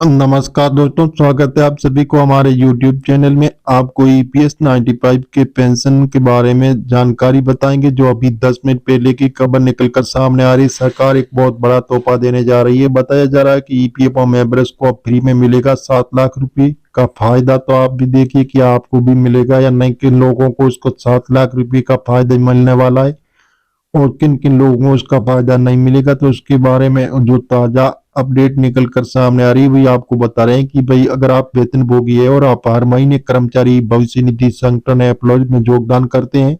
नमस्कार दोस्तों, स्वागत है आप सभी को हमारे YouTube चैनल में। आपको EPS 95 के पेंशन के बारे में जानकारी बताएंगे। जो अभी 10 मिनट पहले की खबर निकलकर सामने आ रही है। सरकार एक बहुत बड़ा तोहफा देने जा रही है। बताया जा रहा है कि EPF मेंबर्स को अब फ्री में मिलेगा 7 लाख रुपए का फायदा। तो आप भी देखिए कि आपको भी मिलेगा या नहीं, किन लोगों को उसको 7 लाख रुपए का फायदा मिलने वाला है और किन किन लोगों को उसका फायदा नहीं मिलेगा। तो उसके बारे में जो ताजा अपडेट निकल कर सामने आ रही है वही आपको बता रहे हैं कि भाई, अगर आप वेतनभोगी है और आप हर महीने कर्मचारी भविष्य निधि संगठन एम्प्लॉयज में योगदान करते हैं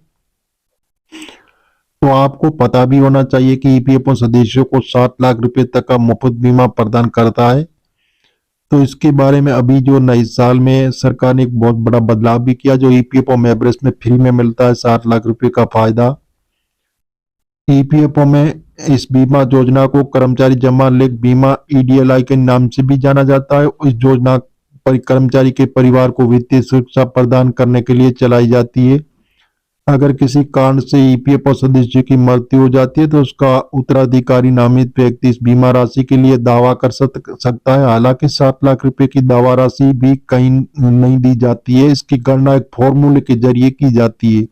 तो आपको पता भी होना चाहिए कि EPFO सदस्यों को 7 लाख रुपए तक का मुफ्त बीमा प्रदान करता है। तो इसके बारे में अभी जो नए साल में सरकार ने एक बहुत बड़ा बदलाव भी किया। जो EPFO मेंबर्स में फ्री में मिलता है 7 लाख रुपए का फायदा। EPFO में इस बीमा योजना को कर्मचारी जमा लेख बीमा EDLI के नाम से भी जाना जाता है। इस योजना पर कर्मचारी के परिवार को वित्तीय सुरक्षा प्रदान करने के लिए चलाई जाती है। अगर किसी कारण से EPFO सदस्य की मृत्यु हो जाती है तो उसका उत्तराधिकारी नामित व्यक्ति इस बीमा राशि के लिए दावा कर सकता है। हालांकि 7 लाख रुपए की दावा राशि भी कहीं नहीं दी जाती है। इसकी गणना एक फॉर्मूले के जरिए की जाती है।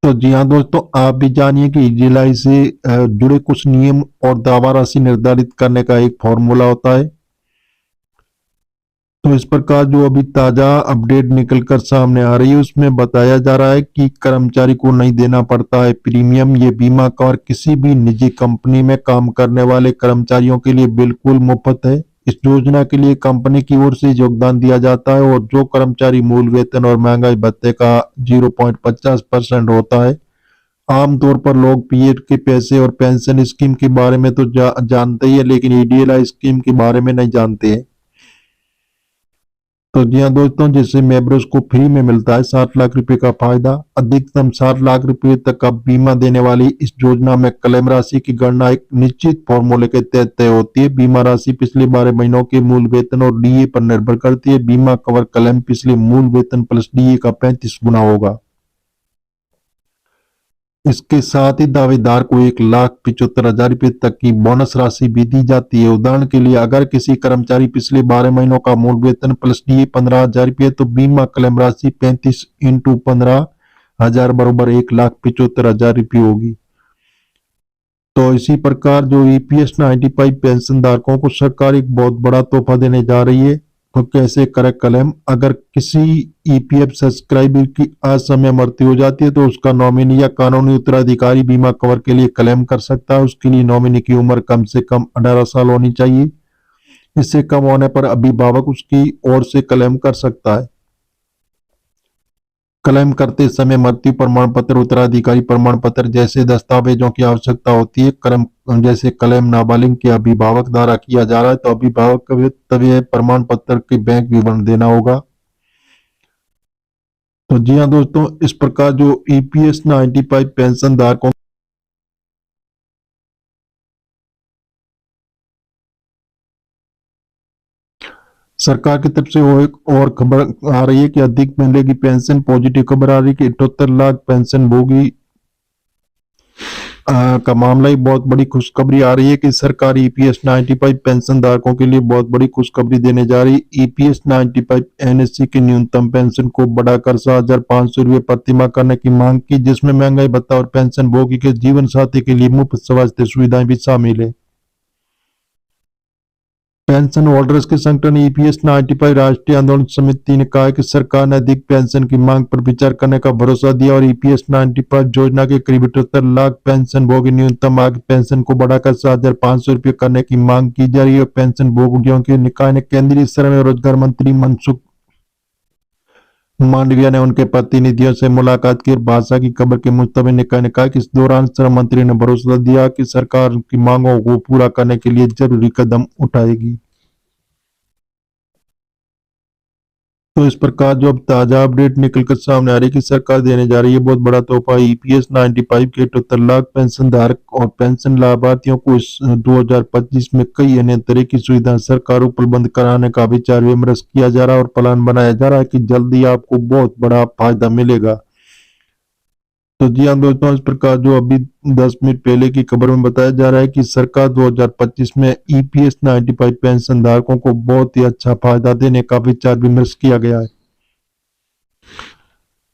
तो जी हाँ दोस्तों, आप भी जानिए कि EDLI से जुड़े कुछ नियम और दावा राशि निर्धारित करने का एक फॉर्मूला होता है। तो इस प्रकार जो अभी ताजा अपडेट निकलकर सामने आ रही है उसमें बताया जा रहा है कि कर्मचारी को नहीं देना पड़ता है प्रीमियम। ये बीमा कवर किसी भी निजी कंपनी में काम करने वाले कर्मचारियों के लिए बिल्कुल मुफ्त है। इस योजना के लिए कंपनी की ओर से योगदान दिया जाता है और जो कर्मचारी मूल वेतन और महंगाई भत्ते का 0.50% होता है। आमतौर पर लोग पीएफ के पैसे और पेंशन स्कीम के बारे में तो जानते ही है, लेकिन EDLI स्कीम के बारे में नहीं जानते हैं। तो जी हाँ दोस्तों, जिससे मेंबर्स को फ्री में मिलता है 7 लाख रुपए का फायदा। अधिकतम 7 लाख रुपए तक का बीमा देने वाली इस योजना में क्लेम राशि की गणना एक निश्चित फॉर्मूले के तहत तय होती है। बीमा राशि पिछले 12 महीनों के मूल वेतन और DA पर निर्भर करती है। बीमा कवर क्लेम पिछले मूल वेतन प्लस DA का 35 गुना होगा। इसके साथ ही दावेदार को 1,75,000 रुपए तक की बोनस राशि भी दी जाती है। उदाहरण के लिए, अगर किसी कर्मचारी पिछले 12 महीनों का मूल वेतन प्लस DA 15,000 रुपये तो बीमा क्लेम राशि 35 इंटू 15,000 बराबर 1,75,000 रुपये होगी। तो इसी प्रकार जो EPS 95 पेंशन धारकों को सरकार एक बहुत बड़ा तोहफा देने जा रही है। तो कैसे करें क्लेम? अगर किसी EPF सब्सक्राइबर की असमय मृत्यु हो जाती है तो उसका नॉमिनी या कानूनी उत्तराधिकारी बीमा कवर के लिए क्लेम कर सकता है। उसके लिए नॉमिनी की उम्र कम से कम 18 साल होनी चाहिए। इससे कम होने पर अभिभावक उसकी ओर से क्लेम कर सकता है। क्लेम करते समय मृत्यु प्रमाण पत्र, उत्तराधिकारी प्रमाण पत्र जैसे दस्तावेजों की आवश्यकता होती है। जैसे क्लेम नाबालिग के अभिभावक द्वारा किया जा रहा है तो अभिभावक को तभी प्रमाण पत्र के बैंक विवरण देना होगा। तो जी हाँ दोस्तों, इस प्रकार जो EPS 95 पेंशन धारकों सरकार की तरफ से वो एक और खबर आ रही है कि अधिक मिलेगी पेंशन। पॉजिटिव खबर आ रही है कि 78 लाख पेंशन भोगी का मामला ही बहुत बड़ी खुशखबरी आ रही है कि सरकार EPS 95 पेंशन धारकों के लिए बहुत बड़ी खुशखबरी देने जा रही है। EPS 95 NSC की न्यूनतम पेंशन को बढ़ाकर 7,500 रुपये प्रतिमाह करने की मांग की, जिसमें महंगाई भत्ता और पेंशन भोगी के जीवन साथी के लिए मुफ्त स्वास्थ्य सुविधाएं भी शामिल है। पेंशन होल्डर्स के संगठन EPS 95 राष्ट्रीय आंदोलन समिति ने कहा कि सरकार ने अधिक पेंशन की मांग पर विचार करने का भरोसा दिया और EPS 95 योजना के करीब 78 लाख पेंशन भोगी न्यूनतम मांग पेंशन को बढ़ाकर 7,500 रुपये करने की मांग की जा रही है। पेंशन भोगियों के निकाय ने केंद्रीय श्रम एवं रोजगार मंत्री मनसुख मांडविया ने उनके प्रतिनिधियों से मुलाकात की और भाषा की खबर के मुताबिक निकाय ने कहा कि इस दौरान श्रम मंत्री ने भरोसा दिया कि सरकार की मांगों को पूरा करने के लिए जरूरी कदम उठाएगी। तो इस प्रकार जो अब ताजा अपडेट निकलकर सामने आ रही है कि सरकार देने जा रही है बहुत बड़ा तोहफा। EPS 95 के 78 लाख पेंशन धारक और पेंशन लाभार्थियों को इस 2025 में कई अन्य तरह की सुविधाएं सरकार उपलब्ध कराने का विचार विमर्श किया जा रहा है और प्लान बनाया जा रहा है कि जल्दी आपको बहुत बड़ा फायदा मिलेगा। तो जी हाँ दोस्तों, इस प्रकार जो अभी 10 मिनट पहले की खबर में बताया जा रहा है कि सरकार 2025 में ईपीएस 95 पेंशन धारकों को बहुत ही अच्छा फायदा देने का विचार विमर्श किया गया है।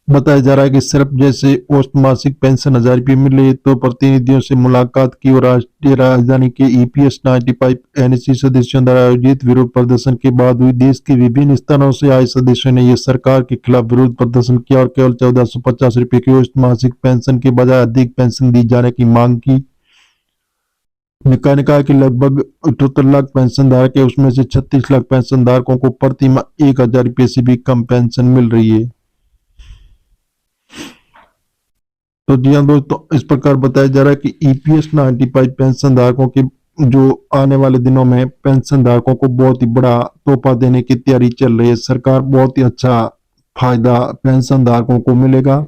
बताया जा रहा है कि सिर्फ जैसे औसत मासिक पेंशन 1000 रुपये मिले, तो प्रतिनिधियों से मुलाकात की और राष्ट्रीय राजधानी के ईपीएस 95 एनएससी सदस्यों द्वारा आयोजित विरोध प्रदर्शन के बाद हुई देश के विभिन्न स्थानों से आए सदस्यों ने यह सरकार के खिलाफ विरोध प्रदर्शन किया और केवल 1450 रुपये की औसत मासिक पेंशन के बजाय अधिक पेंशन दी जाने की मांग की। निकाय ने कहा कि लगभग 78 लाख पेंशन धारक है, उसमें से 36 लाख पेंशन धारकों को प्रति माह 1000 रुपये से भी कम पेंशन मिल रही है। तो जी हाँ दोस्तों, इस प्रकार बताया जा रहा है कि ईपीएस 95 पेंशन धारकों के जो आने वाले दिनों में पेंशन धारकों को बहुत ही बड़ा तोहफा देने की तैयारी चल रही है। सरकार बहुत ही अच्छा फायदा पेंशन धारकों को मिलेगा।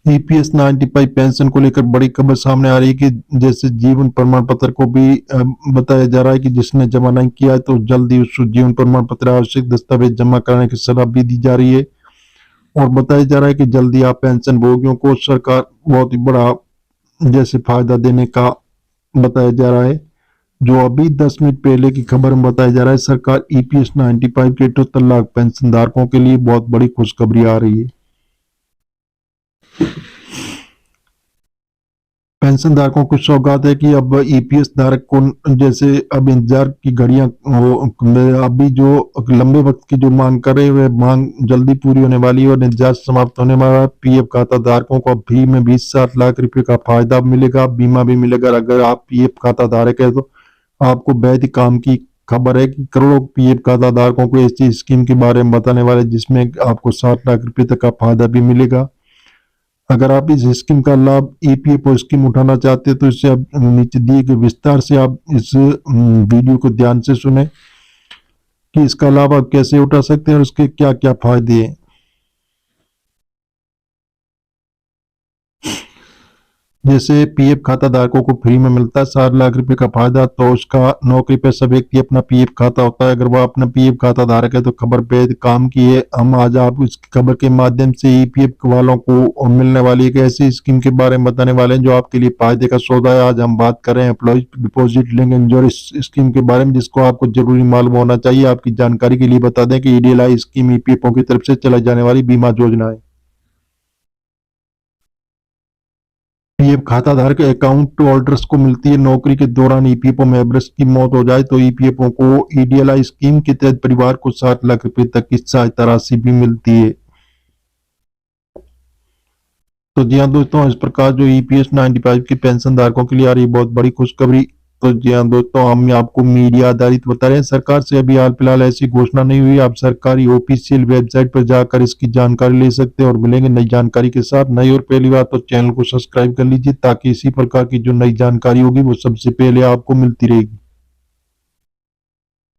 ईपीएस 95 पेंशन को लेकर बड़ी खबर सामने आ रही है कि जैसे जीवन प्रमाण पत्र को भी बताया जा रहा है कि जिसने जमा नहीं किया है तो जल्दी उस जीवन प्रमाण पत्र आवश्यक दस्तावेज जमा कराने की सलाह भी दी जा रही है। और बताया जा रहा है कि जल्दी आप पेंशन भोगियों को सरकार बहुत ही बड़ा जैसे फायदा देने का बताया जा रहा है। जो अभी 10 मिनट पहले की खबर में बताया जा रहा है, सरकार ईपीएस 95 के 78 लाख पेंशन धारकों के लिए बहुत बड़ी खुशखबरी आ रही है। पेंशन धारकों को सौगात है कि अब ईपीएस धारक को जैसे अब इंतजार की घड़ियां अभी जो लंबे वक्त की जो मांग कर रहे हैं मांग जल्दी पूरी होने वाली है और इंतजार समाप्त होने वाला है। पीएफ खाता धारकों को अब फ्री में 20-60 लाख रुपए का फायदा मिलेगा, बीमा भी मिलेगा। अगर आप पीएफ खाता धारक है तो आपको बेहद काम की खबर है कि करोड़ों पीएफ खाता धारकों को ऐसी स्कीम के बारे में बताने वाले जिसमें आपको 60 लाख रुपए तक का फायदा भी मिलेगा। अगर आप इस स्कीम का लाभ ईपीएफओ स्कीम उठाना चाहते हैं तो इससे आप नीचे दिए गए विस्तार से आप इस वीडियो को ध्यान से सुने कि इसका लाभ आप कैसे उठा सकते हैं और उसके क्या क्या फायदे हैं। जैसे पीएफ खाता धारकों को फ्री में मिलता है 60 लाख रुपए का फायदा, तो उसका नौकरी पेशा व्यक्ति अपना पीएफ खाता होता है। अगर वह अपना पीएफ खाता धारक है तो खबर बेहद काम की है। हम आज आप इस खबर के माध्यम से ईपीएफ वालों को मिलने वाली एक ऐसी स्कीम के बारे में बताने वाले हैं जो आपके लिए फायदे का सौदा है। आज हम बात कर रहे हैं employee deposit link insurance scheme के बारे में, जिसको आपको जरूरी मालूम होना चाहिए। आपकी जानकारी के लिए बता दें कि ईडीएलआई स्कीम ईपीएफओ की तरफ से चलाई जाने वाली बीमा योजना है। पीएफ खाता धारक अकाउंट होल्डर्स को मिलती है। नौकरी के दौरान ईपीएफओ मेंबर्स की मौत हो जाए तो ईपीएफओ को ईडीएलआई स्कीम के तहत परिवार को 60 लाख रुपए तक की सहायता राशि भी मिलती है। तो जी हाँ दोस्तों, इस प्रकार जो ईपीएस 95 के पेंशन धारकों के लिए आ रही बहुत बड़ी खुशखबरी। तो जी हाँ दोस्तों, हम आपको मीडिया आधारित बता रहे हैं, सरकार से अभी हाल फिलहाल ऐसी घोषणा नहीं हुई। आप सरकारी ऑफिशियल वेबसाइट पर जाकर इसकी जानकारी ले सकते हैं और मिलेंगे नई जानकारी के साथ। नई और पहली बात तो चैनल को सब्सक्राइब कर लीजिए ताकि इसी प्रकार की जो नई जानकारी होगी वो सबसे पहले आपको मिलती रहेगी।